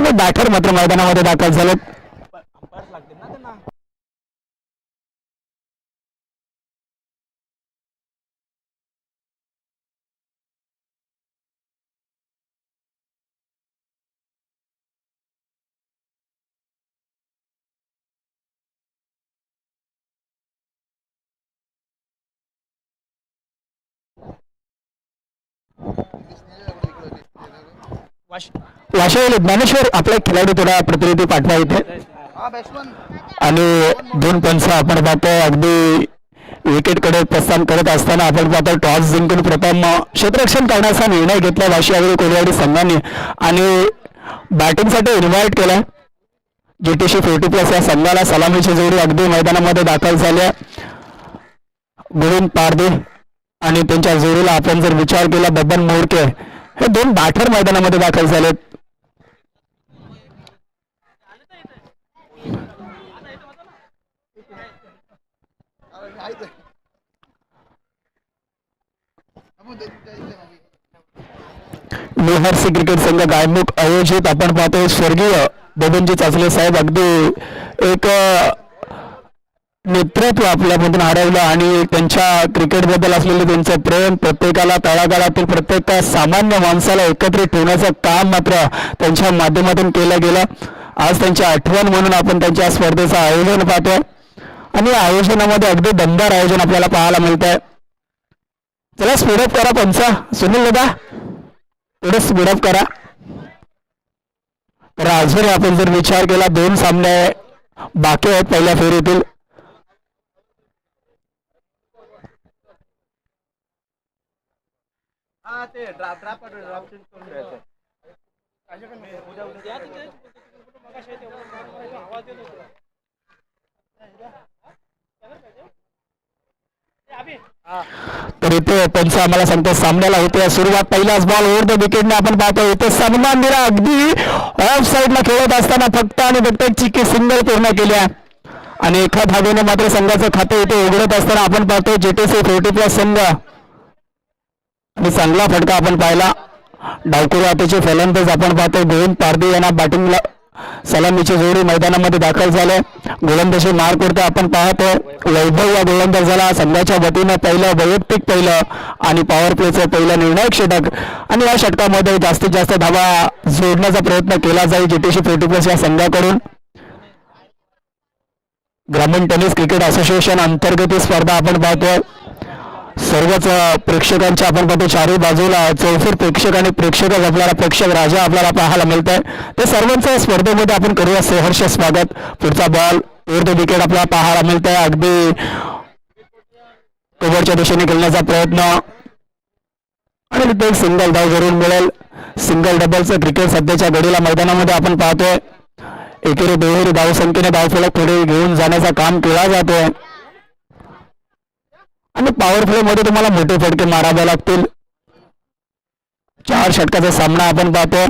आणि बॅटर मात्र मैदानामध्ये दाखल झालेत. वाशिवले ज्ञानेश्वर आपला खेळाडू थोडा प्रतिनिधी पाठवा इथे. आणि दोन पंच आपण पाहतो अगदी विकेटकडे प्रस्थान करत असताना आपण पाहतो टॉस जिंकून प्रथम क्षेत्ररक्षण करण्याचा निर्णय घेतला वाशिवले कोल्हाडी संघाने आणि बॅटिंगसाठी इन्व्हाइट केला. GTC 40+ या संघाला सलामीची जोडी अगदी मैदानामध्ये दाखल झाल्या. गोविंद पारदे आणि त्यांच्या जोडीला आपण जर विचार केला बबन मोरके हे दोन बॅटर मैदानामध्ये दाखल झालेत. लोहारसी क्रिकेट संघ गायमुख आयोजित आपण पाहतोय स्वर्गीय बबनजी चाचले साहेब अगदी एक नेतृत्व आपल्यामधून हरवलं आणि त्यांच्या क्रिकेटबद्दल असलेलं त्यांचं प्रेम प्रत्येकाला तळागाळातील प्रत्येक सामान्य माणसाला एकत्रित ठेवण्याचं काम मात्र त्यांच्या माध्यमातून केलं गेलं. आज त्यांची आठवण म्हणून आपण त्यांच्या स्पर्धेचं आयोजन पाहतोय आणि या आयोजनामध्ये अगदी दमदार आयोजन आपल्याला पाहायला मिळत आहे. चला स्पीडअप करा पंचा सुनील दादा थोडं स्पीडअप करा. तर अजून आपण जर विचार केला दोन सामने बाकी आहेत पहिल्या फेरीतील. तर इथे पंच आम्हाला सांगतो सामन्याला होते सुरुवात. पहिलाच बॉल ओव्हर द विकेटने आपण पाहतो इथे सन्मान दिला अगदी ऑफ साईडला खेळत असताना फक्त आणि फक्त एक चिक्की सिंगल पूर्ण केल्या आणि एका धावेने मात्र संघाचं खातं इथे उघडत असताना आपण पाहतो GTC 40+ संघ आणि चांगला फटका आपण पाहिला. डावकुरी आताचे फलंदाज आपण पाहतो गोविंद पारदे यांना बॅटिंगला सलामीची जोडी मैदानामध्ये दाखल झाले. गोलंदाजी मार करते आपण पाहतो वैभव या गोलंदाजाला संघाच्या वतीनं पहिलं वैयक्तिक पहिलं आणि पॉवर प्लेचं पहिलं निर्णायक षटक आणि या षटकामध्ये जास्तीत जास्त धावा जोडण्याचा प्रयत्न केला जाईल GTC 40+ या संघाकडून. ग्रामीण टेनिस क्रिकेट असोसिएशन अंतर्गत ही स्पर्धा आपण पाहतोय. सर्वच प्रेक्षकांच्या आपण पाहतो चारही बाजूला चौफेर प्रेक्षक आणि प्रेक्षकच आपल्याला प्रेक्षक राजा आपल्याला पाहायला मिळत आहे. ते सर्वांचं स्पर्धेमध्ये आपण करूया सहर्ष स्वागत. पुढचा बॉल ओव्हर द विकेट आपल्याला पाहायला मिळत आहे अगदी कव्हरच्या दिशेने खेळण्याचा प्रयत्न आणि तिथे एक सिंगल धाव जरूर मिळेल. सिंगल डबलचं क्रिकेट सध्याच्या घडीला मैदानामध्ये आपण पाहतोय. एकेरी दुहेरी धावसंख्येने धावफलक पुढे घेऊन जाण्याचं काम केला जातोय आणि पॉवर प्ले मध्ये तुम्हाला मोठे फटके मारावे लागतील. 4 षटकाचा सामना आपण पाहतो.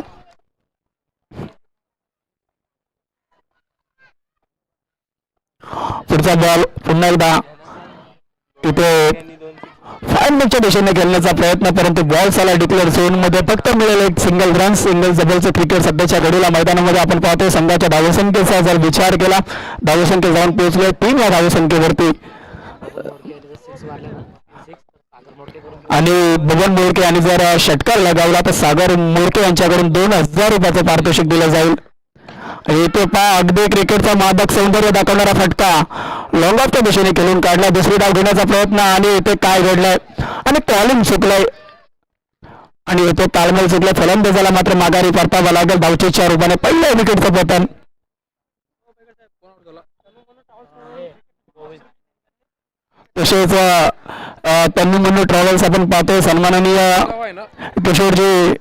पुढचा बॉल पुन्हा एकदा तिथे फाईनच्या दिशेने खेळण्याचा प्रयत्न परंतु बॉल साला डिक्लेअर झोन मध्ये फक्त मिळेल एक सिंगल रन. सिंगल जबलचं क्रिकेट सध्याच्या घडीला मैदानामध्ये आपण पाहतो. संघाच्या धावसंख्येचा जर विचार केला धावसंख्या जाऊन पोहोचले 3 या धावसंख्येवरती आणि बबन मोरके यांनी जर षटकार लगावला तर सागर मोरके यांच्याकडून 2000 रुपयाचं पारितोषिक दिलं जाईल. इथे अगदी क्रिकेटचा मादक सौंदर्य दाखवणारा फटका लॉंग ऑफच्या दिशेने खेळून काढला. दुसरी डाव घेण्याचा प्रयत्न आणि इथे काय घडलंय आणि कॉलिंग चुकलंय आणि इथे ताळमेळ चुकलं. फलंदाजाला मात्र माघारी परतावा लागेल. धावचेच्या रूपाने पहिल्या विकेटचं पतन. तसेच त्यांनी म्हणून ट्रॅव्हल्स आपण पाहतोय सन्माननीय किशोरजी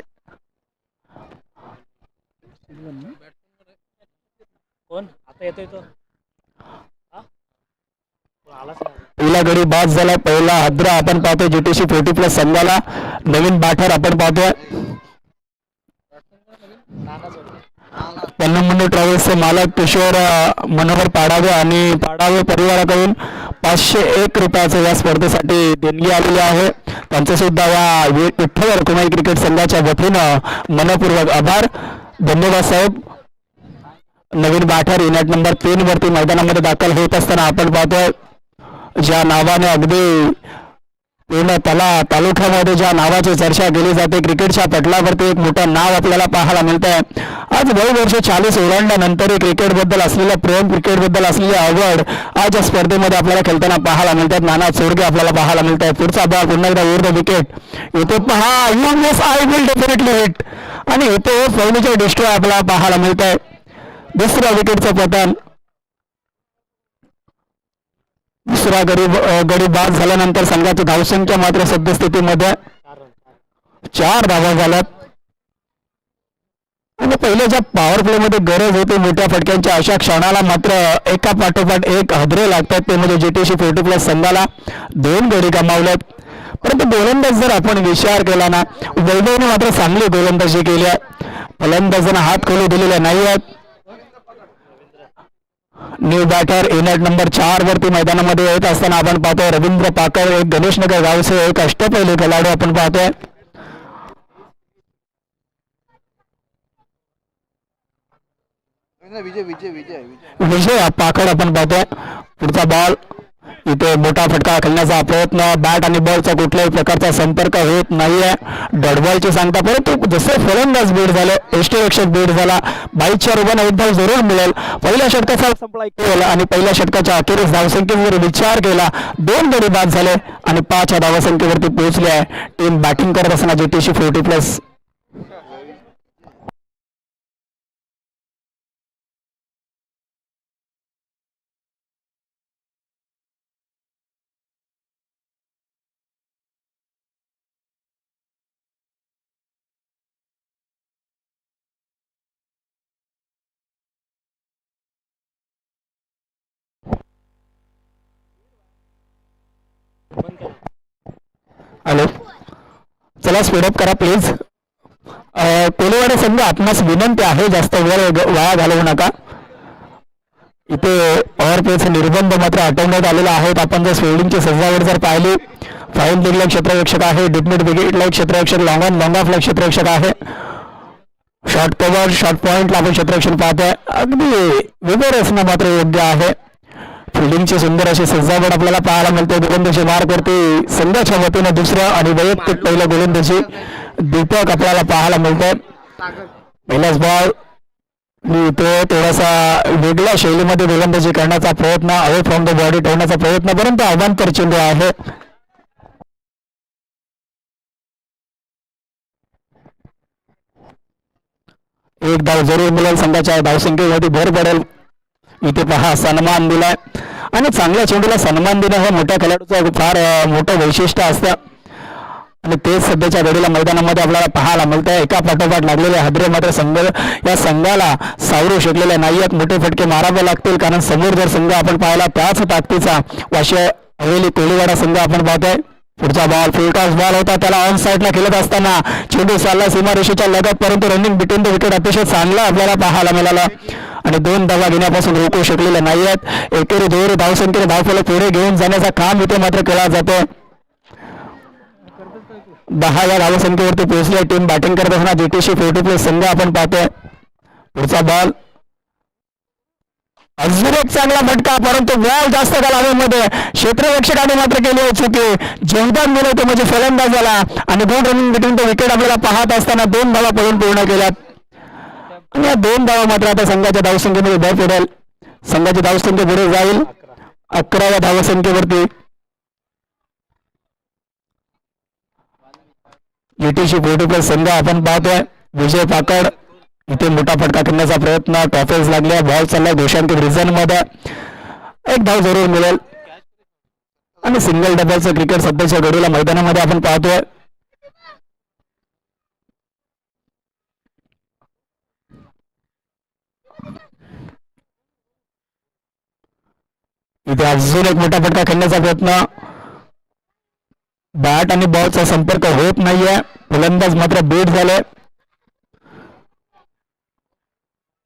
पहिला गडी बाद झाला. पहिला हद्रा आपण पाहतोय GTC 40+ संघाला. नवीन बॅटर आपण पाहतोय पन्नमंडी ट्रॅव्हल्सचे मालक किशोर मनोहर पाडावे आणि पाडावे परिवाराकडून 501 रुपयाचं या स्पर्धेसाठी देणगी आलेली आहे. त्यांचे सुद्धा या विठ्ठल रखुमाई क्रिकेट संघाच्या वतीनं मनपूर्वक आभार. धन्यवाद साहेब. नवीन बाठर युनिट नंबर 3 वरती मैदानामध्ये दाखल होत असताना आपण पाहतोय ज्या नावाने अगदी पूर्ण तालुक्यामध्ये ज्या नावाची चर्चा केली जाते क्रिकेटच्या पटलावरती एक मोठं नाव आपल्याला पाहायला मिळत आहे. आज वर्ष 40 ओलांडल्यानंतर क्रिकेटबद्दल असलेलं प्रेम क्रिकेटबद्दल असलेली आवड आज या स्पर्धेमध्ये आपल्याला खेळताना पाहायला मिळतात. नाना चोरगे आपल्याला पाहायला मिळत आहे. पुढचा बॉल पुन्हा एकदा ओव्हर द विकेट इथे पहा US I will definitely hit आणि इथे फर्निचर डिस्ट्रॉय आपल्याला पाहायला मिळत आहे. दुसऱ्या विकेटचं पतन. दुसरा गडी बाद झाल्यानंतर संघाची धावसंख्या मात्र सद्यस्थितीमध्ये 4 धावा झाल्यात आणि पहिल्या ज्या पॉवर प्ले मध्ये गरज होती मोठ्या फटक्यांच्या अशा क्षणाला मात्र एका पाठोपाठ एक हदरे लागतात. ते म्हणजे जीटीसी 40+ संघाला 2 गडी गमावलेत. परंतु गोलंदाज जर आपण विचार केला ना वैभवने मात्र चांगली गोलंदाजी केली आहे. फलंदाजांना हात खोलू दिलेले नाही आहेत. न्यू बॅटर युनिट नंबर 4 वरती मैदानामध्ये येत असताना आपण पाहतोय रवींद्र पाकर एक गणेशनगर गावचे एक अष्टपैलू खेळाडू आपण पाहतोय. विजय पाकड आपण पाहतोय. पुढचा बॉल इथे मोठा फटका खेळण्याचा प्रयत्न बॅट आणि बॉलचा कुठल्याही प्रकारचा संपर्क होत नाहीये. डॉटबॉलची सांगता परंतु जसे फलंदाज बीड झाले यष्टीरक्षक बीड झाला 22च्या रूपाने एक धाव जरूर मिळेल. पहिल्या षटकाचा संपला आणि पहिल्या षटकाच्या अखेरीस धावसंख्येवर विचार केला 2 गडी बाद झाले आणि 5 या धावसंख्येवरती पोहोचले आहे. टीम बॅटिंग करत असताना जीटीसी 40+. हॅलो चला स्पीडअप करा प्लीज. कोलेवाडे संघ आपणास विनंती आहे जास्त वेळ वाया घालवू नका. इथे पॉवर प्लेचे निर्बंध मात्र हटवण्यात आलेले आहेत. आपण जर फिल्डिंगची सजावट जर पाहिली फाईन लिगला क्षेत्ररक्षक आहे डिपमिट विकेटला क्षेत्ररक्षक लॉंग ऑफला क्षेत्ररक्षक आहे. शॉर्ट कव्हर शॉर्ट पॉईंटला आपण क्षेत्ररक्षण पाहतोय. अगदी वेगळं असणं मात्र योग्य आहे. फिल्डिंगची सुंदर अशी सजावट आपल्याला पाहायला मिळते. गोलंदाजी मार्क करते संघाच्या वतीने दुसरं आणि वैयक्तिक पहिलं गोलंदाजी दीपक आपल्याला पाहायला मिळतंय. पहिलाच बॉल इथे थोडासा वेगळ्या शैलीमध्ये गोलंदाजी करण्याचा प्रयत्न अवे फ्रॉम द बॉडी ठेवण्याचा प्रयत्न परंतु अवांतर चेंडू आहे. एक धाव जरूर मिळेल. संघाच्या धावसंख्येमध्ये भर पडेल. इथे पहा सन्मान दिलाय आणि चांगल्या चेंडूला सन्मान देणं हे मोठ्या खेळाडूचं फार मोठं वैशिष्ट्य असतं आणि तेच सध्याच्या घडीला मैदानामध्ये आपल्याला पाहायला मिळत आहे. एका पाठोपाठ लागलेले हादरे मात्र या संघाला सावरू शकलेले नाही आहेत. मोठे फटके मारावे लागतील कारण समोर जर संघ आपण पाहिला त्याच ताकदीचा वाशी हवेली कोळीवाडा संघ आपण पाहतोय. पुढचा बॉल फुलटॉस बॉल होता त्याला ऑन साईडला खेळत असताना चेंडू चालला सीमारेषेच्या लगत परंतु रनिंग बिटवीन द विकेट अतिशय चांगला आपल्याला पाहायला मिळाला आणि 2 धावा घेण्यापासून रोखू शकलेले नाही आहेत. एकेरी दोन धावसंख्येने धावफलक पुढे घेऊन जाण्याचं काम इथे मात्र केला जातो. 10 या धावसंख्येवरती पोहोचली टीम बॅटिंग करत असताना जीटीसी 40+ संघ आपण पाहतोय. पुढचा बॉल अजून एक चांगला फटका परंतु बॉल जास्त कालावधीमध्ये क्षेत्ररक्षकाने मात्र केली आहे चुकी. जेवढाच दिलं ते म्हणजे फलंदाजाला आणि 2 रनिंग बिटवीन द विकेट आपल्याला पाहत असताना 2 धावा पडून पूर्ण केल्यात आणि या 2 धावा मात्र आता संघाच्या धावसंख्येमध्ये भर पडेल. संघाची धावसंख्या पुढे जाईल 11व्या धावसंख्येवरती. जीटीसी 40+ संघ आपण पाहतोय. विजय पाकड इथे मोठा फटका खेळण्याचा प्रयत्न टॉपेज लागले बॉल चाललाय दोषांकित रिझन मध्ये. एक धाव जरूर मिळेल आणि सिंगल डबलचं क्रिकेट सध्याच्या घडीला मैदानामध्ये आपण पाहतोय. इथे अजून एक मोठा फटका खेळण्याचा प्रयत्न बॅट आणि बॉलचा संपर्क होत नाहीये. फलंदाज मात्र बीट झाले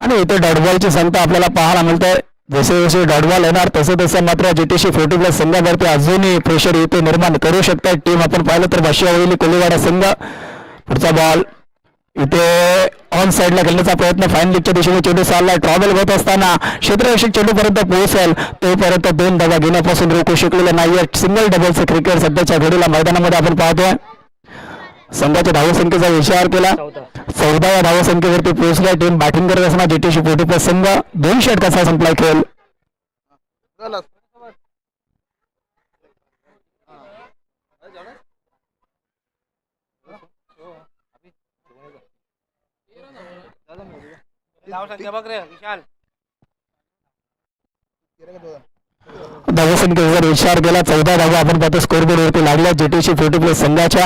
आणि इथे डॉटबॉलची संख्या आपल्याला पाहायला मिळते. जसे जसे डॉटबॉल येणार तसे तसे मात्र जीटीसी 40+ संघावरती अजूनही प्रेशर इथे निर्माण करू शकतात टीम आपण पाहिलं तर वाशी हवेली कोळीवाडा संघ. पुढचा बॉल इथे ऑन साईडला खेळण्याचा प्रयत्न फाईन लीगच्या दिशेने चेंडू चाललाय. ट्रॉवेल होत असताना क्षेत्ररक्षक चेंडूपर्यंत पोहोचेल तोपर्यंत 2 धावा घेण्यापासून रोखू शकलेले नाहीये. सिंगल डबलचं क्रिकेट सध्याच्या घडीला मैदानामध्ये आपण पाहतोय. संघाच्या धावसंख्येचा विचार केला 14व्या धावसंख्येवरती पोहोचल्या. टीम बॅटिंग करत असताना जीटीसी 40+ संघ 2 षटकाचा संपलाय खेळ. धावसंख्येचा जर विचार केला 14 धावा आपण पाहतो स्कोरबोर्ड वरती लागल्या जीटीसी 40+ संघाच्या.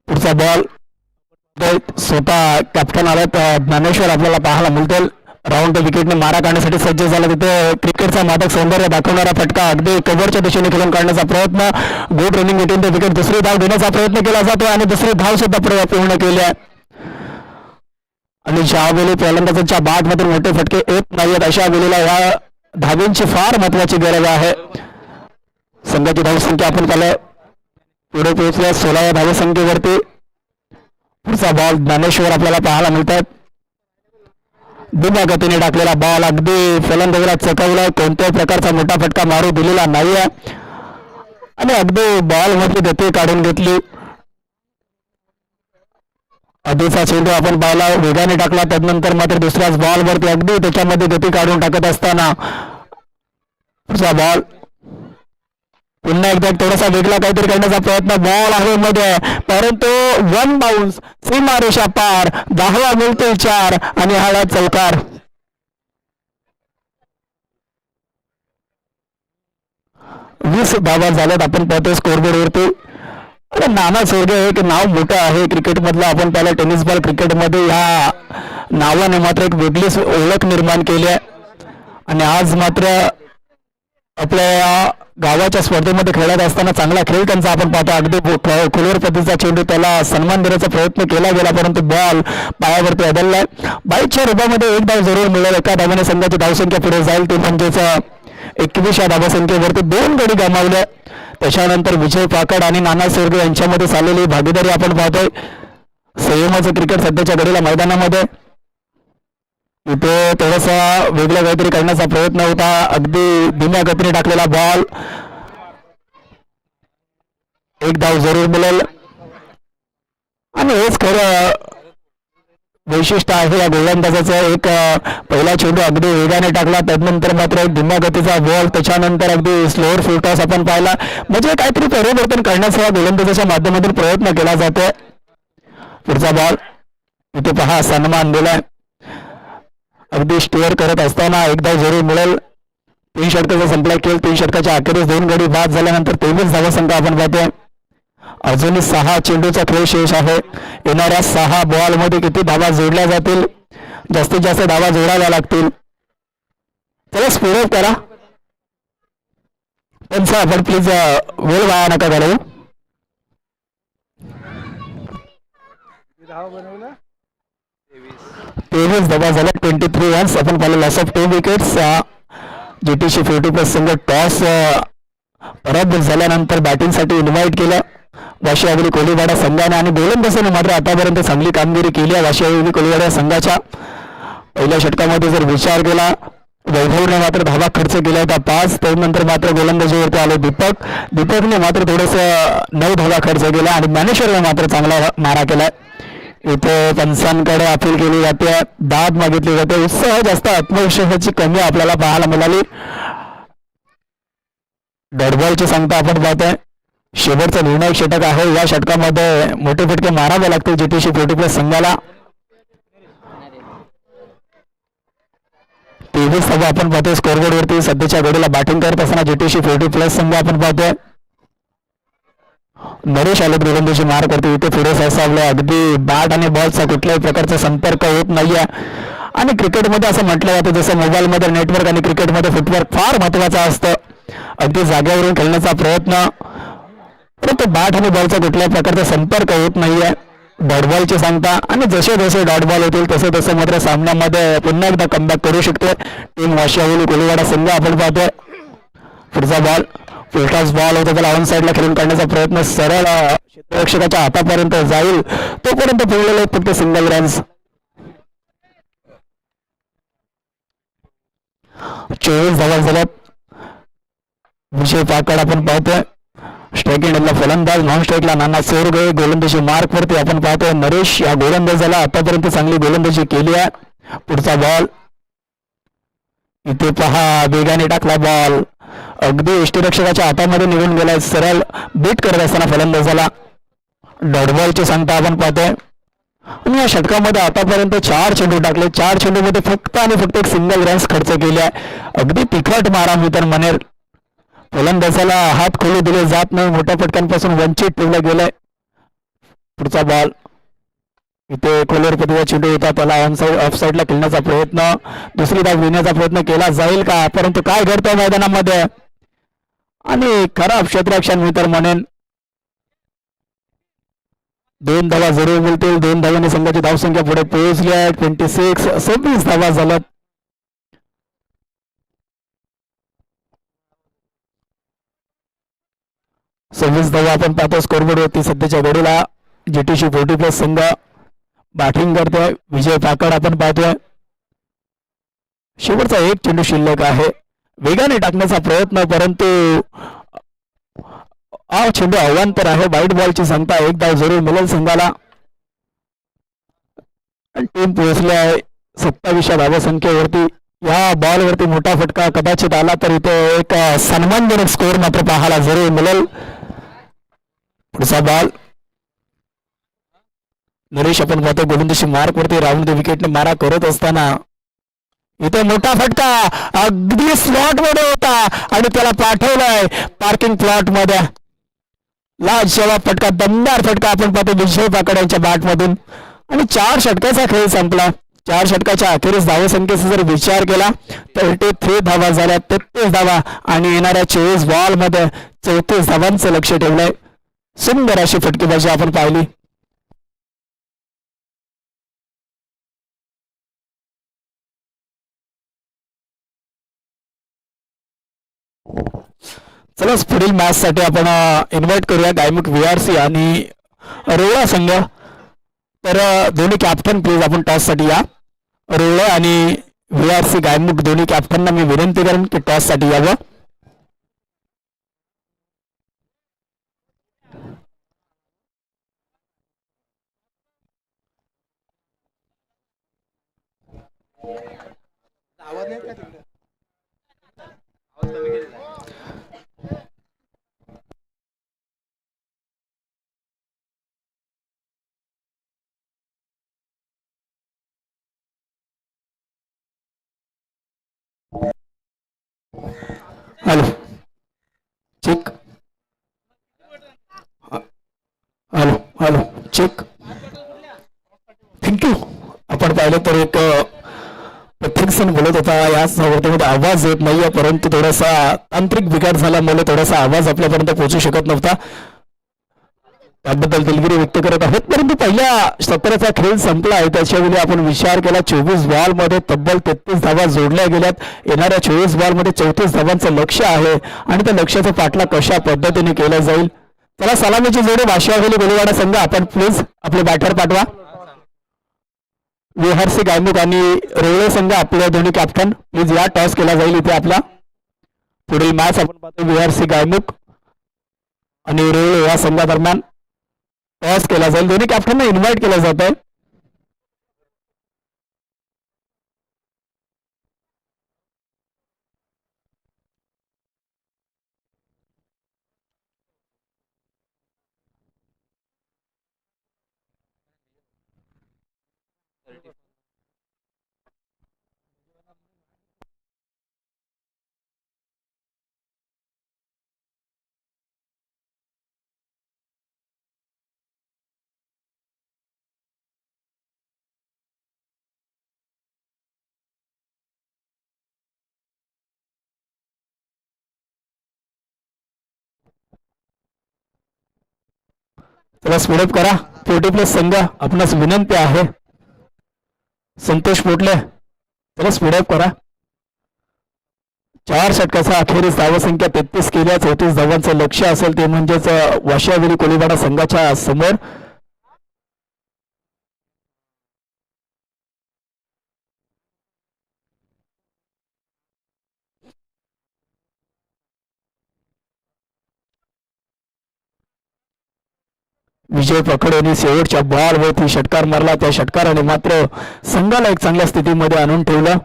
पुढचा बॉल स्वतः कॅप्टन आलात ज्ञानेश्वर आपल्याला पाहायला मिळतील. राऊंड विकेटने मारा काढण्यासाठी सज्ज झाला. तिथे क्रिकेटचा मादक सौंदर्य दाखवणारा फटका अगदी कव्हरच्या दिशेने खेळून काढण्याचा प्रयत्न. गुड रनिंग विकेट विकेट दुसरी धाव घेण्याचा प्रयत्न केला जातो आणि दुसरी धाव सुद्धा पूर्ण केली आहे. आणि ज्यावेळी फलंदाजांच्या बॅटमधून मोठे फटके येत नाहीत अशा वेळेला या धावींची फार महत्वाची गरज आहे. संघाची धावसंख्या आपण पाहिलं पुढे पोहोचल्या 16व्या धावसंख्येवरती. पुढचा बॉल ज्ञानेश्वर आपल्याला पाहायला मिळतात. धीम्या गतीने टाकलेला बॉल अगदी फलंदाजाला चकवलाय. कोणत्याही प्रकारचा मोठा फटका मारू दिलेला नाहीये आणि अगदी बॉल मध्ये गती काढून घेतली. आधीचा चेंडू आपण पाहिला वेगाने टाकला त्यानंतर मात्र दुसऱ्याच बॉल वरती अगदी त्याच्यामध्ये गती काढून टाकत असताना पुढचा बॉल पुन्हा एकदा थोडासा वेगळा काहीतरी करण्याचा प्रयत्न. बॉल आहे मध्ये परंतु 1 बाउन्स सीमारेषा पार. 10वा मिळतोय 4 आणि हा चौकार. वीस धावा झाल्यात आपण पाहतो स्कोरबोर्ड वरती. नाना सोरगे हे एक नाव मोठं आहे क्रिकेट मधलं. आपण पाहिलं टेनिस बॉल क्रिकेटमध्ये ह्या नावाने मात्र एक वेगळीच ओळख निर्माण केली आहे. आणि आज मात्र आपल्या गावाच्या स्पर्धेमध्ये खेळत असताना चांगला खेळ त्यांचा आपण पाहतो. अगदी खोलवर पद्धतीचा चेंडू त्याला सन्मान देण्याचा प्रयत्न केला गेला परंतु बॉल पायावरती अडललाय. 22च्या रूपामध्ये 1 धाव जरूर मिळेल. एका धावाने संघाची धावसंख्या पुढे जाईल. ते म्हणजेच 21व्या धावसंख्येवरती 2 गडी गमावले. त्याच्यानंतर विजय पाकड आणि नाना सोरगे यांच्यामध्ये चाललेली भागीदारी आपण पाहतोय. संयमाचं क्रिकेट सध्याच्या घडीला मैदानामध्ये. इथे थोडासा वेगळं काहीतरी करण्याचा प्रयत्न होता. अगदी धीम्या गतीने टाकलेला बॉल 1 धाव जरूर मिळेल. आणि हेच खरं वैशिष्ट्य आहे या गोलंदाजाचं. एक पहिला चेंडू अगदी वेगाने टाकला त्यानंतर मात्र एक धीम्या गतीचा बॉल त्याच्यानंतर अगदी स्लोअर फुल टॉस आपण पाहिला. म्हणजे काहीतरी परिवर्तन करण्याचा या गोलंदाजाच्या माध्यमातून प्रयत्न केला जातोय. पुढचा बॉल इथे पहा सन्मान दिलाय. अगदी स्टेअर करत असताना 1 धाव जरूर मिळेल. 3 षटकाचा संपला खेळ. 3 षटकाच्या अखेरीस 2 गडी बाद झाल्यानंतर 23 धावसंख्या आपण पाहतोय. अजूनही 6 चेंडूचा खेळ शेष आहे. येणाऱ्या 6 बॉल मध्ये किती धावा जोडल्या जातील. जास्तीत जास्त धावा जोडाव्या लागतील. चला स्पीड अप करा त्यांचा आपण प्लीज वेळ वाया नका घालवू. तेवीस धावा झाल्या 23 रन्स आपण पाहिलं. Loss of 2 wickets. जीटीसी 40+ संघ टॉस पराभूत झाल्यानंतर बॅटिंगसाठी इन्व्हाइट केलं वाशियावली कोलीवाडा संघाने आणि गोलंदाजाने मात्र आतापर्यंत चांगली कामगिरी केली आहे वाशियावली कोलीवाडा संघाच्या. पहिल्या षटकामध्ये जर विचार केला वैभवने मात्र धावा खर्च केला होता 5. त्यानंतर मात्र गोलंदाजीवरती आले दीपकने मात्र थोडंसं 9 धावा खर्च केला आणि ज्ञानेश्वरने मात्र चांगला मारा केलाय. इथे पंचांकडे अपील केली जाते. दाद मागितली जाते. उत्साह जास्त आत्मविश्वासाची कमी आपल्याला पाहायला मिळाली. डॉटबॉलची सांगता आपण पाहतोय. शेवटचा निर्णायक षटक आहे. या षटकामध्ये मोठे फटके मारावे लागतील जीटीसी 40+ संघाला. 23 धावा आपण पाहतोय स्कोरबोर्ड वरती. सध्याच्या घडीला बॅटिंग करत असताना जीटीसी 40+ संघ आपण पाहतोय. नरेश आले गोलंदाजी मार करते. इथे फिरोज असावले. अगदी बॅट आणि बॉलचा कुठल्याही प्रकारचा संपर्क होत नाहीये. आणि क्रिकेटमध्ये असं म्हटलं जातं जसं मोबाईलमध्ये नेटवर्क आणि क्रिकेटमध्ये फुटवर्क फार महत्वाचं असतं. अगदी जागेवरून खेळण्याचा प्रयत्न परंतु बॅट आणि बॉलचा कुठल्याही प्रकारचा संपर्क होत नाहीये. डॉटबॉलची सांगता आणि जसे जसे डॉटबॉल होतील तसे तसे मात्र सामन्यामध्ये पुन्हा एकदा कमबॅक करू शकते टीम वाशियावली कोलीवाडा संघ आपण पाहतोय. पुढचा बॉल फुलटॉस बॉल होता त्याला ऑन साईडला खेळून काढण्याचा प्रयत्न सरळ क्षेत्ररक्षकाच्या हातापर्यंत जाईल तोपर्यंत पोहोचलेले आहेत फक्त सिंगल रन्स. 24 धावा झाल्यात. विजय पाकड आपण पाहतोय स्ट्राईक एंडला फलंदाज, नॉन स्ट्राईकला नाना सोरगे. गोलंदाजी मार्क वरती आपण पाहतोय नरेश या गोलंदाजाला आतापर्यंत चांगली गोलंदाजी केली आहे. पुढचा बॉल इथे पहा वेगाने टाकला बॉल अगदी यष्टीरक्षकाच्या हातामध्ये निघून गेलाय. सरळ बीट करत असताना फलंदाजाला डॉट बॉलची सांगता आपण पाहतोय. आणि या षटकामध्ये आतापर्यंत 4 चेंडू टाकले. 4 चेंडूमध्ये फक्त आणि फक्त एक सिंगल रन्स खर्च केले आहे. अगदी तिखट मारा मी तर म्हणेल. फलंदाजाला हात खोलू दिले जात नाही. मोठ्या फटक्यांपासून वंचित ठेवलं गेलंय. पुढचा बॉल इथे खोलवर पतीचा चेंडू होता त्याला ऑन साईड ऑफ साईडला खेळण्याचा प्रयत्न, दुसरी धाव घेण्याचा प्रयत्न केला जाईल का, परंतु काय घडतंय मैदानामध्ये आणि खराब क्षेत्ररक्षण मी तर म्हणेन. 2 धावा जरूर मिळतील. 2 धावांनी संघाची धावसंख्या पुढे पोहोचली आहे. 26 धावा झाल्यात. सव्वीस धावा आपण पाहतो स्कोरबोर्ड वरती सध्याच्या घडीला. जीटीसी 40+ संघ बॅटिंग करतोय. विजय पाकड आपण पाहतोय. शेवटचा एक चेंडू शिल्लक आहे. वेगाने टाकण्याचा प्रयत्न परंतु चेंडू अवांतर आहे. वाईट बॉलची सांगता. एक धाव जरूर मिळेल संघाला. टीम पोहोचली आहे 27व्या धावसंख्येवरती. या बॉलवरती मोठा फटका कदाचित आला तर इथे एक सन्मानजनक स्कोअर मात्र पाहायला जरूर मिळेल. पुढचा बॉल नरेश आपण पाहतो गोलंदाजी मार्क वरती राऊंड विकेटने मारा करत असताना इथे मोठा फटका अगदी स्लॉट मध्ये होता आणि त्याला पाठवलाय पार्किंग प्लॉट मध्ये. लाजवाब फटका, दमदार फटका आपण पाहतो विजय पाकड यांच्या बॅट मधून. आणि 4 षटकाचा खेळ संपला. 4 षटकाच्या अखेरीस धावसंख्येचा जर विचार केला तर 83 धावा झाल्या. 33 धावा आणि येणाऱ्या 24 बॉल मध्ये 34 धावांचं लक्ष ठेवलंय. सुंदर अशी फटकेबाजी आपण पाहिली. चला पुढील मॅच साठी आपण इन्व्हाइट करूया गायमुख VRC आणि रोळा संघ. तर दोन्ही कॅप्टन प्लीज आपण टॉस साठी या. रोळा आणि VRC गायमुख दोन्ही कॅप्टनना मी विनंती करेन की टॉस साठी यावं. Hello check. Hello hello check. Thank you. आपण पाहिलं तर एक प्रत्येकजण बोलत होता याच वर्तमध्ये आवाज येत नाहीये परंतु थोडासा तांत्रिक बिघाड झाल्यामुळे थोडासा आवाज आपल्यापर्यंत पोहोचू शकत नव्हता. त्याबद्दल दिलगिरी व्यक्त करत आहोत. परंतु पहिल्या सत्राचा खेळ संपला आहे त्याच्यावेळी आपण विचार केला 24 बॉल मध्ये तब्बल 33 धावा जोडल्या गेल्यात. येणाऱ्या 24 बॉल मध्ये 34 धावांचं लक्ष आहे आणि त्या लक्ष्याचा पाठला कशा पद्धतीने केला जाईल. चला सलामीची जोडी वाशियावेली गोलवाडा संघ आपण प्लीज आपले बॅटर पाठवा. VRC गायमुख आणि रोळे संघ आपले दोन्ही कॅप्टन प्लीज या. टॉस केला जाईल इथे आपला. पुढील मॅच आपण पाहतो VRC गायमुख आणि रोळे या संघादरम्यान टॉस केला जाईल. दोन्ही कॅप्टनना इन्व्हाइट केलं जात आहे. त्याला स्पीडअप करा. 40+ संघ आपणास विनंती आहे. संतोष पोटले त्याला स्पीडअप करा. 4 षटकाचा अखेरीस धावसंख्या 33 केल्या. 34 धावांचं लक्ष असेल ते म्हणजेच वाशियाविरी कोळीवाडा संघाच्या समोर. विजय पकड यांनी शेवटच्या बॉलवरती षटकार मारला. त्या षटकाराने मात्र संघाला एक चांगल्या स्थितीमध्ये आणून ठेवलं.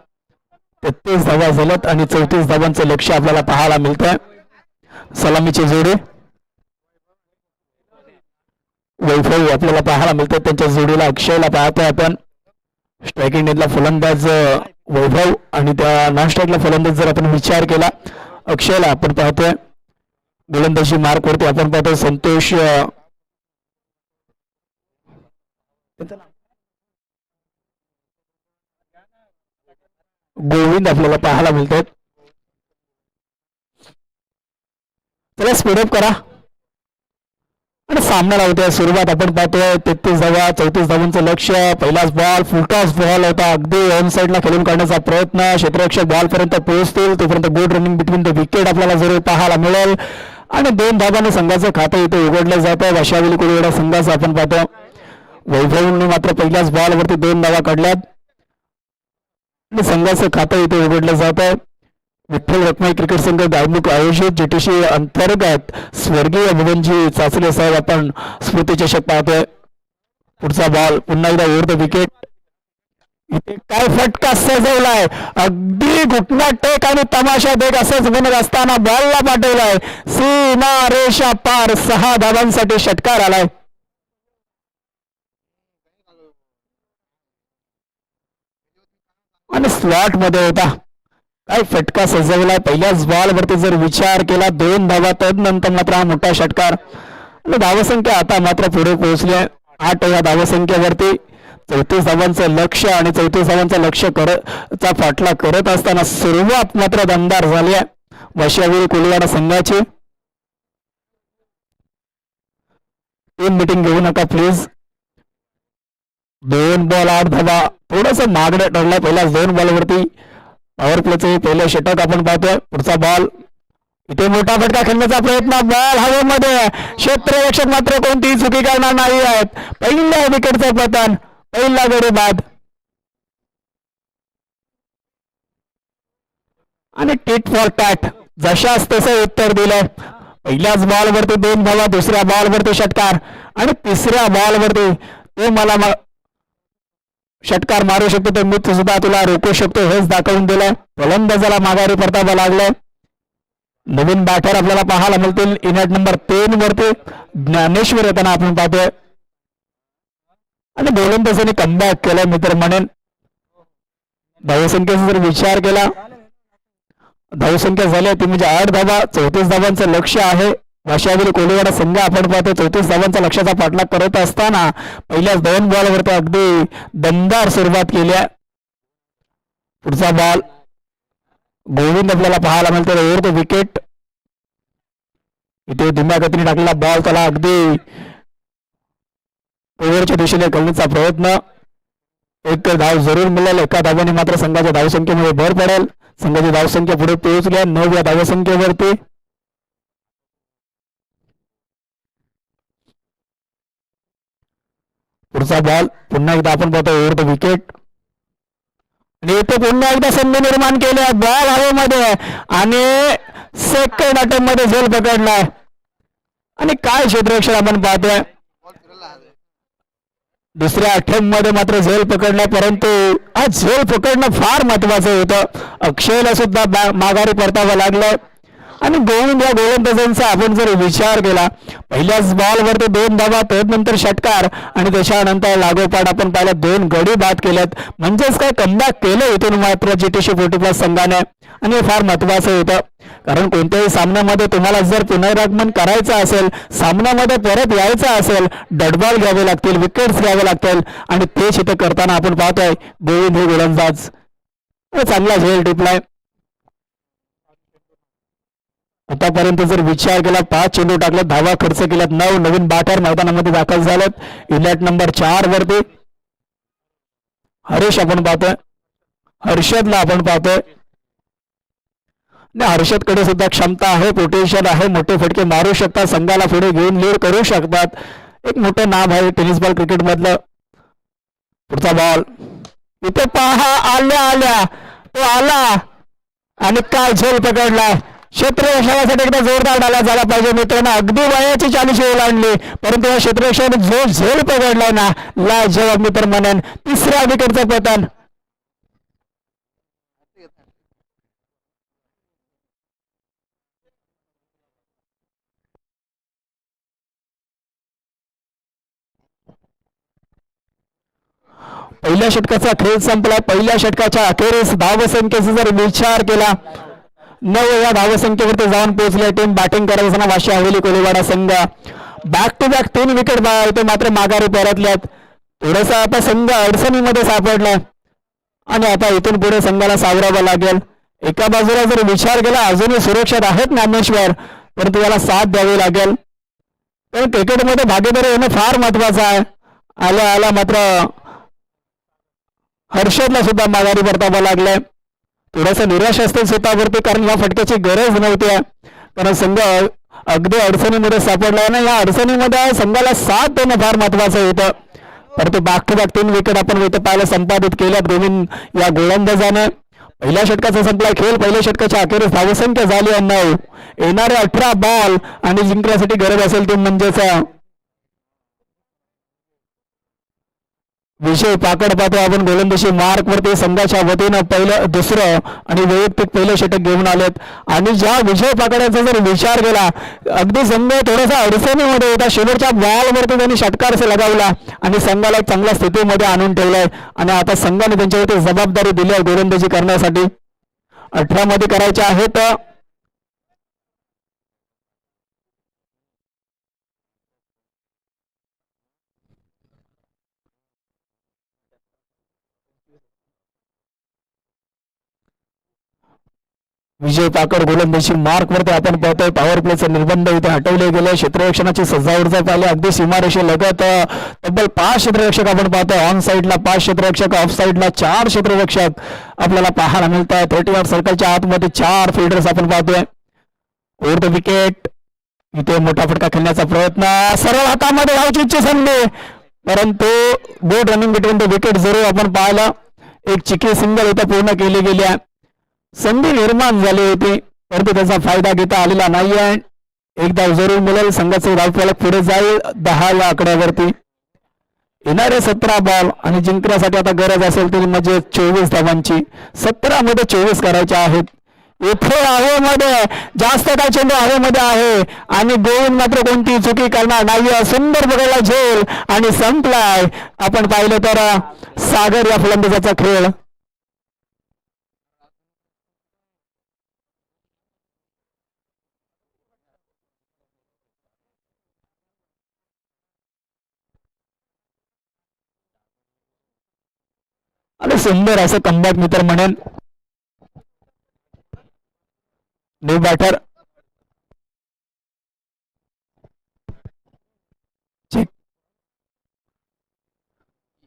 33 धावा झाल्यात आणि 34 धावांचं लक्ष आपल्याला पाहायला मिळतंय. सलामीची जोडी वैभव आपल्याला पाहायला मिळतात. त्यांच्या जोडीला अक्षयला पाहतोय आपण. स्ट्रायकिंग नेटला फलंदाज वैभव आणि त्या नॉन स्ट्राईकला फलंदाज जर आपण विचार केला अक्षयला आपण पाहतोय. गोलंदाजी मार्क वरती आपण पाहतोय संतोष गोविंद आपल्याला पाहायला मिळतात. चला स्पीडअप करा आणि सामन्याला होत्या सुरुवात आपण पाहतोय. 33 धावा 34 धावांचं लक्ष. पहिलाच बॉल फुलटॉस बॉल होता. अगदी ऑन साईडला खेळून काढण्याचा प्रयत्न. क्षेत्ररक्षक बॉल पर्यंत पोहोचतील तोपर्यंत good running between the wicket आपल्याला जरूर पाहायला मिळेल आणि 2 धावांनी संघाचं खातं इथे उघडलं जातं. वाशियाविरी कोळीवाडा संघाचं आपण पाहतो. वैभवने मात्र पहिल्याच बॉलवरती 2 धावा काढल्यात आणि संघाचं खातं इथे उघडलं जात आहे. विठ्ठल रखमाई क्रिकेट संघ गायमुख आयोजित जीटीसी अंतर्गत स्वर्गीय भुवनजी चाचले साहेब आपण स्मृतिचषक पाहतोय. पुढचा बॉल पुन्हा एकदा ओव्हर द विकेट. इथे काय फटका सजवलाय. अगदी घुटना टेक आणि तमाशा देख असंच म्हणत असताना बॉलला पाठवलाय. सीमा रेषा पार 6 धावांसाठी षटकार आलाय. आणि स्लॉट मध्ये होता. काय फटका सजवलाय. पहिल्याच बॉल वरती जर विचार केला 2 धावा तदनंतर मात्र हा मोठा षटकार आणि धावसंख्या आता मात्र पुढे पोहोचली. 8 या धावसंख्येवरती 34 धावांचं लक्ष आणि 34 धावांचं लक्ष चा पाठला करत असताना सुरुवात मात्र दमदार झाली आहे वाशियाविरी कोळीवाडा संघाची. टीम मीटिंग घेऊ नका प्लीज. 2 बॉल 8 धावा थोडस मागणं ठरलंय. पहिल्याच 2 बॉलवरती पॉवर प्लेचं पहिलं षटक आपण पाहतोय. पुढचा बॉल इथे मोठा फटका खेळण्याचा प्रयत्न. बॉल हवेमध्ये. क्षेत्ररक्षक मात्र कोणतीही चुकी करणार नाही आहेत. पहिल्या विकेटचं पतन. पहिला गडी बाद आणि टिट फॉर टॅट जशाच तसं उत्तर दिलंय. पहिल्याच बॉलवरती 2 धावा. दुसऱ्या बॉलवरती षटकार आणि तिसऱ्या बॉलवरती ते मला षटकार मारू शकतो तर मी सुद्धा तुला रोखू शकतो हेच दाखवून दिलंय. फलंदाजाला माघारी परतावा लागलाय. नवीन बॅटर आपल्याला पाहायला मिळतील. इनॅट नंबर 3 वरती ज्ञानेश्वर येताना आपण पाहतोय आणि गोलंदाजाने कमबॅक केलाय. मित्र म्हणेन धावसंख्येचा जर विचार केला धावसंख्या झाली ती म्हणजे 8 धावा. 34 धावांचं लक्ष आहे. वाशियाविरी कोळीवाडा संघ आपण पाहतो 34 धावांचा लक्षाचा पाठलाग करत असताना पहिल्याच 2 बॉलवरती अगदी दमदार सुरुवात केली आहे. पुढचा बॉल गोविंद आपल्याला पाहायला मिळतो. Over the wicket. इथे धीम्या गतीने टाकलेला बॉल त्याला अगदी ओव्हरच्या दिशेने करण्याचा प्रयत्न. 1 धाव जरूर मिळेल. 1 धावाने मात्र संघाच्या धावसंख्येमध्ये भर पडेल. संघाची धावसंख्या पुढे पोहोचली 9 या धावसंख्येवरती. पुढचा बॉल पुन्हा एकदा आपण पाहतो ओव्हर द विकेट आणि इथे पुन्हा एकदा संधी निर्माण केली. बॉल हवेमध्ये आणि सेकंड अटेम्प्ट मध्ये झेल पकडलाय आणि काय क्षेत्ररक्षण आपण पाहतोय. दुसऱ्या अटेम्प्ट मध्ये मात्र झेल पकडलाय परंतु हा झेल पकडणं फार महत्वाचं होतं. अक्षयला सुद्धा माघारी परतावं लागलं आणि गोविंद या गोलंदाजांचा आपण जर विचार केला पहिल्याच बॉलवरती 2 धावा तदनंतर षटकार आणि त्याच्यानंतर लागोपाठ आपण पाहिलं 2 गडी बाद केल्यात. म्हणजेच काय कमबॅक केलं इथून मात्र जीटीसी 40+ संघाने आणि हे फार महत्वाचं होतं. कारण कोणत्याही सामन्यामध्ये तुम्हाला जर पुनरागमन करायचं असेल सामन्यामध्ये परत यायचं असेल डटबॉल घ्यावे लागतील. विकेट्स घ्यावे लागतील आणि तेच इथं करताना आपण पाहतोय गोविंद हे गोलंदाज चांगला झेल टिपलाय. आतापर्यंत जर विचार केला 5 चेंडू टाकले धावा खर्च केल्यात 9. नवीन बॅटर मैदानामध्ये दाखल झालेत. इनॅट नंबर 4 वरती हरीश आपण पाहतोय. हर्षदला आपण पाहतोय. हर्षदकडे सुद्धा क्षमता आहे, पोटेन्शियल आहे, मोठे फटके मारू शकतात, संघाला पुढे घेऊन लीड करू शकतात. एक मोठं नाम आहे टेनिस बॉल क्रिकेट मधलं. पुढचा बॉल इथे पहा, आल्या तो आला आणि काय झेल पकडलाय. क्षेत्ररक्षणासाठी एकदा जोरदार डाला झाला पाहिजे मित्रांनो. अगदी वयाची 40 ओलांडली, परंतु या क्षेत्ररक्षणाने जो झेल पकडलाय ना, लाजवाब मित्र म्हणेन. तिसऱ्या विकेटचं पतन. पहिल्या षटकाचा खेळ संपला. पहिल्या षटकाच्या अखेरीस धावसंख्येचा जर विचार केला, 9 या धावसंख्येवरती जाऊन पोहोचले. टीम बॅटिंग करत असताना वाशी हवेली कोळीवाडा संघ बॅक टू बॅक 3 विकेट ते मात्र माघारी परतल्यात. थोडासा आता संघ अडचणीमध्ये सापडलाय आणि आता इथून पुढे संघाला सावरावं लागेल. एका बाजूला जर विचार केला अजूनही सुरक्षित आहेत ज्ञानेश्वर, परंतु याला साथ द्यावी लागेल. पण क्रिकेटमध्ये भागीदारी होणं फार महत्वाचं आहे. आल्या मात्र हर्षदला सुद्धा माघारी परतावं लागलंय. थोडंसं निराश असतील स्वतःवरती, कारण या फटक्याची गरज नव्हती. कारण संघ अगदी अडचणीमध्ये सापडलाय ना, या अडचणीमध्ये संघाला साथ देणं फार महत्वाचं होतं. परंतु बॅक टू बॅक 3 विकेट आपण इथे पाहायला संपादित केल्यात गोविंद या गोलंदाजाने. पहिल्या षटकाचा संपला खेळ. पहिल्या षटकाच्या अखेरीस धावसंख्या झाली 9. येणारे 18 बॉल आणि जिंकण्यासाठी गरज असेल ती म्हणजेच विजय पाकड पाहतो आपण गोलंदाजी मार्क वरती संघाच्या वतीनं दुसरं आणि वैयक्तिक पहिलं षटक घेऊन आलेत. आणि ज्या विजय पाकडाचा जर विचार केला, अगदी संघ थोडासा अडचणीमध्ये होता. शेवटच्या बॉलवरती त्यांनी षटकार लगावला आणि संघाला एक चांगल्या स्थितीमध्ये आणून ठेवलाय. आणि आता संघाने त्यांच्यावरती जबाबदारी दिली आहे गोलंदाजी करण्यासाठी. 18 मध्ये करायचे आहेत. विजय पाकड गोलंदाजी मार्क वरती आपण पाहतोय. पॉवर प्लेचे निर्बंध इथे हटवले गेले. क्षेत्ररक्षणाची सजावट जर पाहिली अगदी सीमारेषेलगत तब्बल 5 क्षेत्ररक्षक आपण पाहतोय. ऑन साईडला 5 क्षेत्ररक्षक, ऑफ साईडला 4 क्षेत्ररक्षक आपल्याला पाहायला मिळत आहे. 30 यार्ड सर्कलच्या आतमध्ये 4 फिल्डर्स आपण पाहतोय. ओव्हर द विकेट इथे मोठा फटका खेळण्याचा प्रयत्न, सरळ हातामध्ये धावचीची संधी, परंतु good running between the wicket जरूर आपण पाहिलं. एक चिकी सिंगल इथे पूर्ण केली गेली आहे. संधी निर्माण झाली होती, परंतु त्याचा फायदा घेता आलेला नाहीये. एकदा जरूर मिळेल. संघाचे धावफलक पुढे जाईल 10 या आकड्यावरती. येणारे 17 बॉल आणि जिंकण्यासाठी आता गरज असेल तरी म्हणजे 24 धावांची. 17 मध्ये 24 करायचे आहेत. इथे हवेमध्ये जास्त काय चेंडू हवेमध्ये आहे आणि गोविंद मात्र कोणती चुकी करणार नाही. सुंदर बघायला झेल आणि संपलाय. आपण पाहिलं तर सागर या फलंदाजाचा खेळ. आणि सुंदर असं कमबॅक मित्र म्हणेन. न्यू बॅटर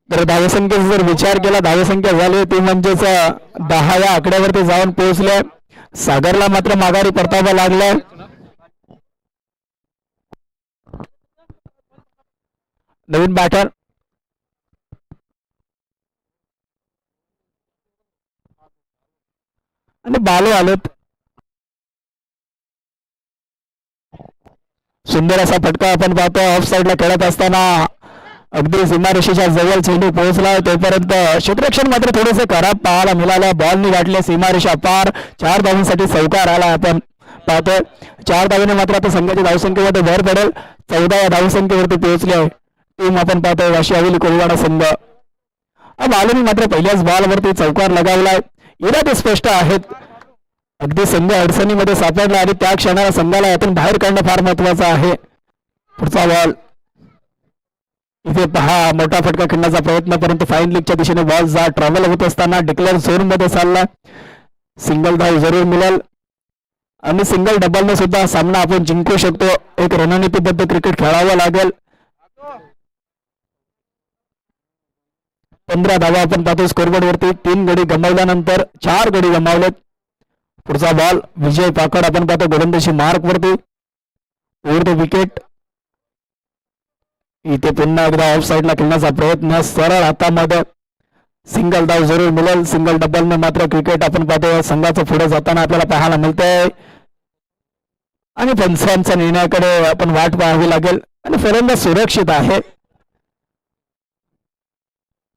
तर धावसंख्येचा जर विचार केला, धावसंख्या झाली ती म्हणजेच 10 या आकड्यावरती जाऊन पोहोचले. सागरला मात्र माघारी परतावा लागलाय. नवीन बॅटर आणि बालो आलेत. सुंदर असा फटका आपण पाहतो. ऑफ साईडला खेळत असताना अगदी सीमारेषेच्या जवळ चेंडू पोहोचला. तोपर्यंत क्षेत्ररक्षण मात्र थोडेसे खराब पाहायला मिळालं. बॉलनी गाठले सीमारेषा पार. 4 धावांसाठी चौकार आला आपण पाहतोय. 4 धावेने मात्र आता संघाच्या धावसंख्येमध्ये भर पडेल. 14 या धावसंख्येवरती पोहोचले टीम आपण पाहतोय वाशी हवेली कोळीवाडा संघ. बालूनी मात्र पहिल्याच बॉलवरती चौकार लगावलाय. इरा ते स्पष्ट आहेत. अगदी संघ अडचणीमध्ये सापडला आणि त्या क्षणाला संघाला यातून बाहेर काढणं फार महत्वाचं आहे. पुढचा बॉल इथे पहा, मोठा फटका खेळण्याचा प्रयत्न, परंतु फाईन लीगच्या दिशेने बॉल ट्रॅव्हल होत असताना डिक्लेअर झोन मध्ये चालला. सिंगल धाव जरूर मिळेल आणि सिंगल डबलने सुद्धा सामना आपण जिंकू शकतो. एक रणनीतीबद्ध क्रिकेट खेळावं लागेल. 15 धावा आपण पाहतो स्कोरबोर्ड वरती. 3 गडी गमावल्यानंतर 4 गडी गमावलेत. पुढचा बॉल विजय पाकड आपण पाहतो गोलंदाजी मार्क वरती ओव्हर द विकेट. इथे पुन्हा एकदा ऑफ साईडला खेळण्याचा प्रयत्न सरळ हातामध्ये सिंगल धाव जरूर मिळेल. सिंगल डबलने मात्र क्रिकेट आपण पाहतो संघाचं पुढे जाताना आपल्याला पाहायला मिळतंय आणि पंचांच्या निर्णयाकडे आपण वाट पाहावी लागेल आणि फलंदाज सुरक्षित आहे.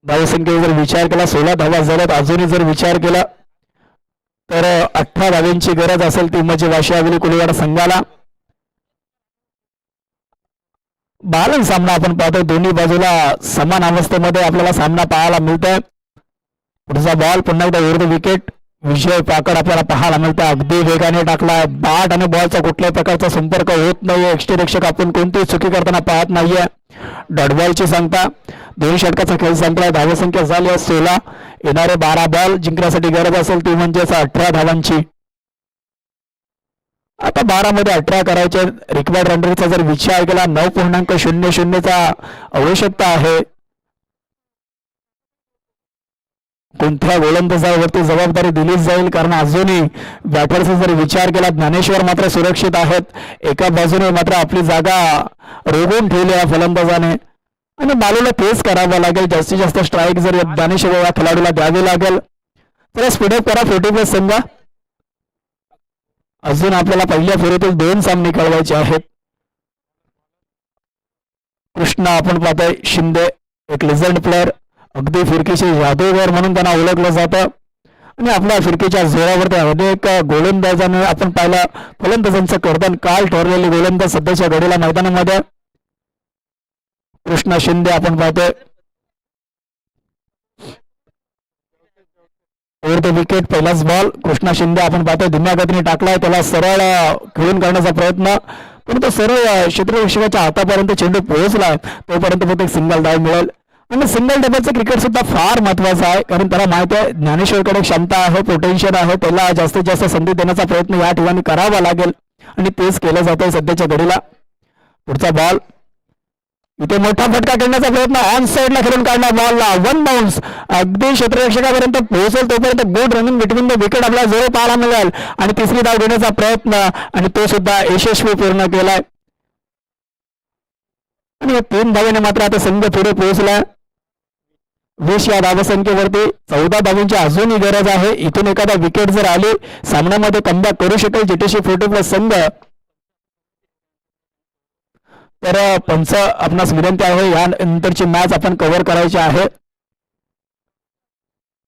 धावसंख्येचा जर विचार केला 16 धावा झाल्यात. अजूनही जर विचार केला तर 18 धाव्यांची गरज असेल ती म्हणजे वाशियावली कुलेवाडा संघाला. बालन सामना आपण पाहतो दोन्ही बाजूला समान अवस्थेमध्ये आपल्याला सामना पाहायला मिळतोय. पुढचा बॉल पुन्हा एकदा ओव्हर द विकेट विजय पाकड आपल्याला पाहायला मिळतं. अगदी वेगाने टाकला. बॅट आणि बॉलचा कुठल्याही प्रकारचा संपर्क होत नाहीये. यष्टीरक्षक आपण कोणतीही चुकी करताना पाहत नाहीये. डॉट बॉलची सांगता 2 षटकाचा खेळ संपला. धावसंख्या झाली 16. येणारे 12 बॉल जिंकण्यासाठी गरज असेल ती म्हणजेच 18 धावांची. आता 12 मध्ये 18 करायचे. रिक्वायर्ड रन रेटचा जर विचार केला 9.00चा आवश्यकता आहे. कोणत्या गोलंदाजावरती जबाबदारी दिली जाईल कारण अजूनही बॅटरचा जर विचार केला ज्ञानेश्वर मात्र सुरक्षित आहेत. एका बाजूने मात्र आपली जागा रोवून ठेवली आहे फलंदाजाने आणि बालूला तेच करावं लागेल. जास्तीत जास्त स्ट्राईक जर ज्ञानेश्वर या खेळाडूला द्यावे लागेल. तर स्पीडअप करा 40+ संघ. अजून आपल्याला पहिल्या फेरीतील 2 सामने खेळवायचे आहेत. कृष्णा आपण पाहतोय शिंदे एक लेजंड प्लेअर अगदी फिरकीचे जादूगर म्हणून त्यांना ओळखलं जातं आणि आपल्या फिरकीच्या जोरावरती अनेक गोलंदाजांनी आपण पाहिलं. फलंदाजांचं कर्तन काल ठरलेले गोलंदाज सध्याच्या घडीला मैदानामध्ये कृष्णा शिंदे आपण पाहतोय. ओव्हर द विकेट पहिलाच बॉल कृष्णा शिंदे आपण पाहतोय धीम्या गतीने टाकलाय. त्याला सरळ खेळून करण्याचा प्रयत्न परंतु सरळ क्षेत्ररक्षकाच्या हातापर्यंत चेंडू पोहोचलाय. तोपर्यंत फक्त एक सिंगल धाव मिळेल आणि सिंगल डबलचं क्रिकेट सुद्धा फार महत्वाचं आहे कारण त्याला माहिती आहे ज्ञानेश्वरकडे क्षमता आहे पोटेन्शियल आहे. त्याला जास्तीत जास्त संधी देण्याचा प्रयत्न या ठिकाणी करावा लागेल आणि तेच केलं जात आहे सध्याच्या घडीला. पुढचा बॉल इथे मोठा फटका खेळण्याचा प्रयत्न ऑन साईडला खेळून काढला. बॉलला 1 बाउन्स अगदी क्षेत्ररक्षकापर्यंत पोहोचेल तोपर्यंत good running between the wicket आपल्याला जवळ पाहायला मिळेल आणि तिसरी धाव घेण्याचा प्रयत्न आणि तो सुद्धा यशस्वी पूर्ण केलाय आणि 3 धावेने मात्र आता संघ पुढे पोहोचलाय. 20 या धावसंख्येवरती 14 धावांची अजूनही गरज आहे. इथून एखादा विकेट जर आली सामन्यामध्ये कमबॅक करू शकेल जीटीसी 40+ संघ. तर पंच आपणास विनंती आहे यानंतरची मॅच आपण कव्हर करायची आहे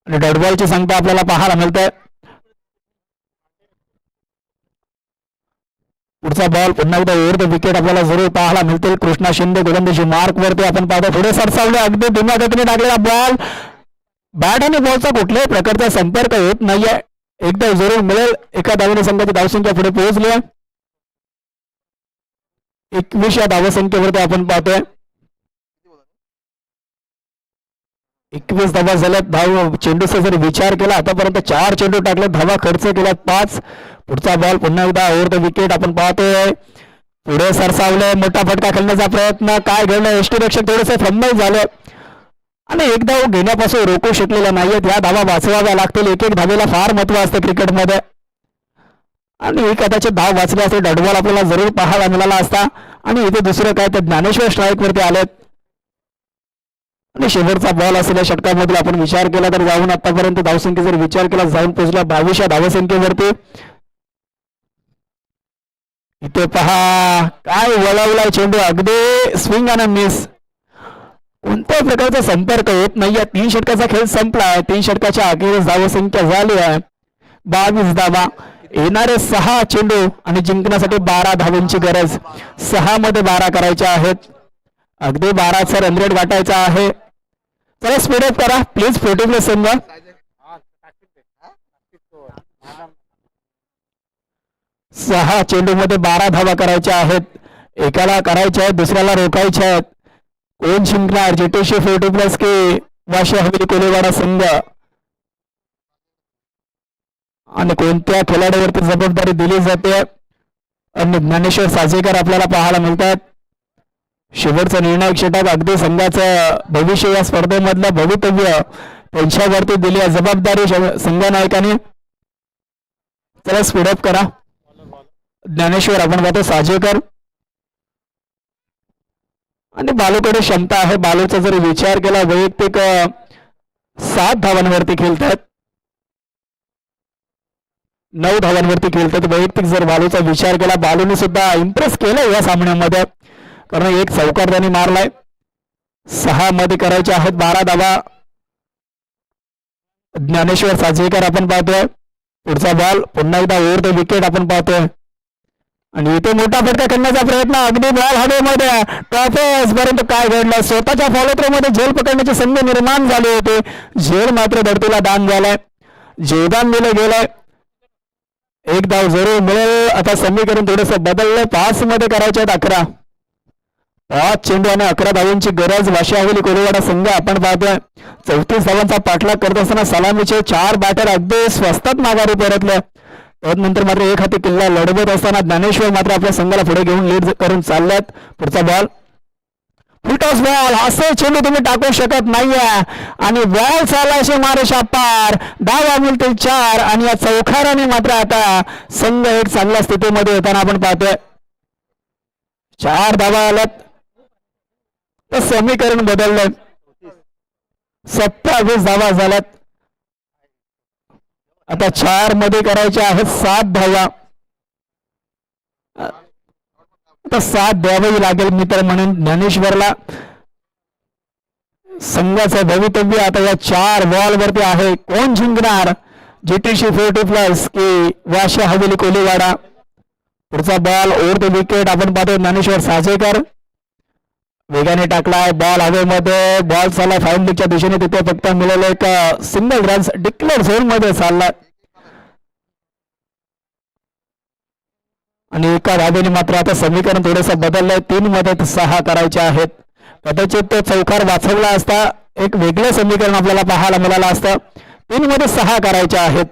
आणि डॉट बॉलची संख्या आपल्याला पाहायला मिळते. पुढचा बॉल पुन्हा एकदा ओव्हर द विकेट आपल्याला जरूर पाहायला मिळतील. कृष्णा शिंदे गोलंदाजी मार्क वरती आपण पाहतो. पुढे सरसावले अगदी धीम्या गतीने टाकलेला बॉल. बॅट आणि बॉलचा कुठल्याही प्रकारचा संपर्क होत नाहीये. एकदा जरूर मिळेल. एका धावेने संघाची धावसंख्या पुढे पोहोचली आहे. 21 या धावसंख्येवरती आपण पाहतोय. 21 धावा झाल्यात. धाव चेंडूचा जर विचार केला आतापर्यंत 4 चेंडू टाकले धावा खर्च केल्यात 5. पुढचा बॉल पुन्हा एकदा ओव्हर द विकेट आपण पाहतोय. पुढे सरसावले मोठा फटका खेळण्याचा प्रयत्न काय घडलं यष्टीरक्षक थोडेसे फंबल झाले आणि एक धाव घेण्यापासून रोखू शकलेल्या नाहीयेत. या धावा वाचवाव्या लागतील. एक एक धावेला फार महत्व असतं क्रिकेटमध्ये आणि कदाचित धाव वाचली असते डॉट बॉल आपल्याला जरूर पाहायला मिळाला असता आणि इथे दुसरं काय तर ज्ञानेश्वर स्ट्राईक वरती आलेत आणि शेवटचा बॉल असलेल्या षटकामध्ये आपण विचार केला तर जाऊन आतापर्यंत धावसंख्ये जर विचार केला जाऊन पोहोचला 22 या धावसंख्येवरती. इथे पहा काय वळवलाय चेंडू अगदी स्विंग आणि मिस. कोणत्याही प्रकारचा संपर्क होत नाहीये. 3 षटकाचा खेळ संपलाय. 3 षटकाच्या अखेरीस धावसंख्या झाली आहे 22 धावा. येणारे 6 चेंडू आणि जिंकण्यासाठी 12 धावांची गरज. 6 मध्ये 12 करायचे आहेत. अगदी 12चा रन रेट गाठायचा आहे. चला स्पीडअप करा प्लीज 40+ संघ. 6 चेंडू मध्ये 12 धावा करायच्या आहेत. एकाला करायच्या आहेत दुसऱ्याला रोखायच्या आहेत. कोण जिंकणार जीटीसी 40+ की वाशिया हवेली कोलेवाडा संघ आणि कोणत्या खेळाडूवरती जबाबदारी दिली जाते आणि ज्ञानेश्वर साजेकर आपल्याला पाहायला मिळतात. शेवटचा निर्णायक षटक अगदी संघाचं भविष्य या स्पर्धेमधलं भवितव्य त्यांच्यावरती दिली आहे जबाबदारी संघनायकांनी. चला स्पीडअप करा. ज्ञानेश्वर आपण पाहतो साजेकर आणि बालूकडे क्षमता आहे. बालूचा जर विचार केला वैयक्तिक 7 धावांवरती खेळतात, 9 धावांवरती खेळतात. वैयक्तिक जर बालूचा विचार केला, बालूने सुद्धा इम्प्रेस केलं या सामन्यामध्ये, कारण एक चौकार त्यांनी मारलाय. 6 मध्ये करायचे आहेत 12 धावा. ज्ञानेश्वर साजेकर आपण पाहतोय. पुढचा बॉल पुन्हा एकदा ओव्हर द विकेट आपण पाहतोय आणि इथे मोठा फटका करण्याचा प्रयत्न. अगदी बॉल हवेमध्ये टॉपच, परंतु काय घडलं, स्वतःच्या फॉलो थ्रो मध्ये झेल पकडण्याची संधी निर्माण झाली होती. झेल मात्र धरतीला दान झालाय, जेवदान दिलं गेलंय. एक धाव जरूर मिळेल. आता समीकरण थोडस बदललंय. 5 मध्ये करायचे आहेत 11. 5 चेंडू आणि 11 धावांची गरज वाशी हवेली कोळीवाडा संघ आपण पाहतोय. 34 धावांचा पाठलाग करत असताना सलामीचे 4 बॅटर अगदी स्वस्तात माघारी परतले. नंतर मात्र एक हाती किल्ला लढवत असताना ज्ञानेश्वर मात्र आपल्या संघाला पुढे घेऊन लीड करून चालल्यात. पुढचा बॉल फुटॉस बॉल, असे चेंडू तुम्ही टाकू शकत नाहीये आणि बॉल चालायचे मारेशा पार. धावा मिळतील 4 आणि या चौकाराने मात्र आता संघ एक चांगल्या स्थितीमध्ये येताना आपण पाहतोय. 4 धावा आल्यात, तर समीकरण बदललंय. 27 धावा झाल्यात. आता 4 मध्ये करायचे आहेत 7 धावा. आता 7 द्यावी लागेल मित्र म्हणून ज्ञानेश्वरला. संघाचं भवितव्य आता या 4 बॉल वरती आहे. कोण जिंकणार, जीटीसी 40+ की वाशी हवेली कोळीवाडा. पुढचा बॉल ओव्हर द विकेट आपण पाहतो. ज्ञानेश्वर साजेकर वेगाने टाकलाय, बॉल हवेमध्ये. बॉल चाललाय फाईन लीगच्या दिशेने, तिथे फक्त मिळालं एक सिंगल रन्स. डिक्लेअर झोन मध्ये चाललाय आणि एका धावेने मात्र आता समीकरण थोडंसं बदललंय. 3 मध्ये 6 करायचे आहेत. कदाचित तो चौकार वाचवला असता एक वेगळं समीकरण आपल्याला पाहायला मिळालं असतं. 3 मध्ये 6 करायचे आहेत.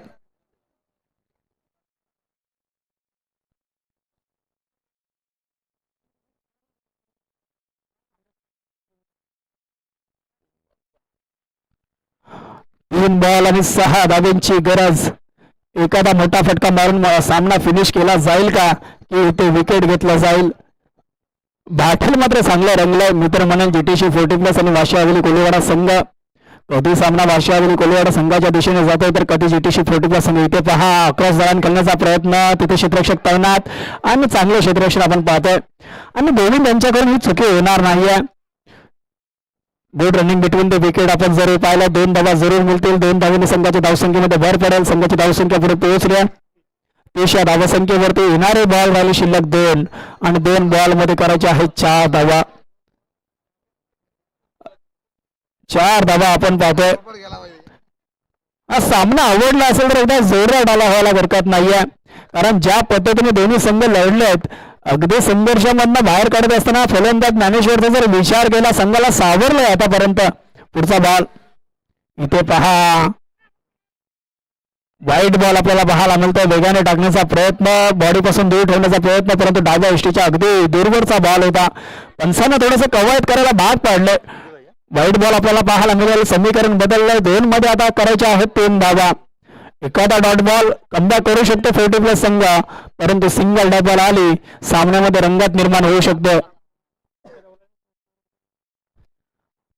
तीन बॉल आणि 6 धाब्यांची गरज. एखादा मोठा फटका मारून सामना फिनिश केला जाईल का, की इथे विकेट घेतला जाईल. बॅटल मात्र चांगला रंगलाय मित्र म्हणून जीटीसी 40+ आणि वाशी हवेली कोळीवाडा संघ. कधी सामना वाशी हवेली कोळीवाडा संघाच्या दिशेने जातोय तर कधी जीटीसी 40+ संघ. इथे पहा अक्रॉस दळण करण्याचा प्रयत्न, तिथे क्षेत्ररक्षक तैनात आणि चांगले क्षेत्ररक्षण आपण पाहतोय आणि दोन्ही त्यांच्याकडून ही चुकी होणार नाहीये. Good running between the wicket आपण जरूर पाहिलं. 2 धावा जरूर मिळतील. 2 धावांनी संघाच्या धावसंख्येमध्ये भर पडेल. संघाची धावसंख्या पुढे पोहोचल्या. 30 या धावसंख्येवरती येणारे बॉल राहिले शिल्लक 2 आणि 2 बॉल मध्ये करायचे आहेत 4 धावा. 4 धावा आपण पाहतोय. हा सामना आवडला असेल तर एकदा जोरदार डाला व्हायला हरकत नाहीये, कारण ज्या पद्धतीने दोन्ही संघ लढलेत अगदी संघर्षामधनं बाहेर काढत असताना फलंदाज ज्ञानेश्वरचा जर विचार केला संघाला सावरलंय आतापर्यंत. पुढचा बॉल इथे पहा, वाईट बॉल आपल्याला पाहायला मिळतोय. वेगाने टाकण्याचा प्रयत्न, बॉडीपासून दूर ठेवण्याचा प्रयत्न, परंतु डाव्या इष्टीच्या अगदी दूरवरचा बॉल होता. पंचांना थोडंसं कवायत करायला भाग पाडलंय. वाईट बॉल आपल्याला पाहायला मिळेल. समीकरण बदललंय. 2 मध्ये आता करायचे आहेत 3 धावा. एखादा डॉट बॉल कमबॅक करू शकतो 40+ संघ, परंतु सिंगल डॉट बॉल आली सामन्यामध्ये रंगत निर्माण होऊ शकतो.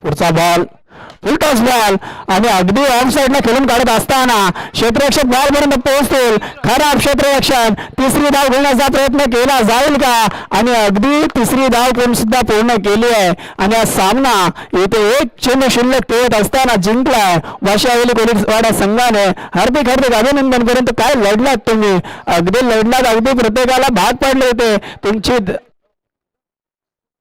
पुढचा बॉल फुलटॉस बॉल आणि अगदी ऑफ साईडला खेळून काढत असताना क्षेत्ररक्षक बॉल पर्यंत पोहोचतील. खराब क्षेत्ररक्षण. 3री धाव घेण्याचा प्रयत्न केला जाईल का, आणि अगदी 3री धाव कोण सुद्धा पूर्ण केली आहे आणि हा सामना येथे 1 चेंडू शिल्लक ठेवत असताना जिंकलाय वाशी हवेली कोळीवाडा संघाने. हार्दिक हार्दिक अभिनंदन. पर्यंत काय लढलात तुम्ही, अगदी लढलात, अगदी प्रत्येकाला भाग पाडले होते. तुमची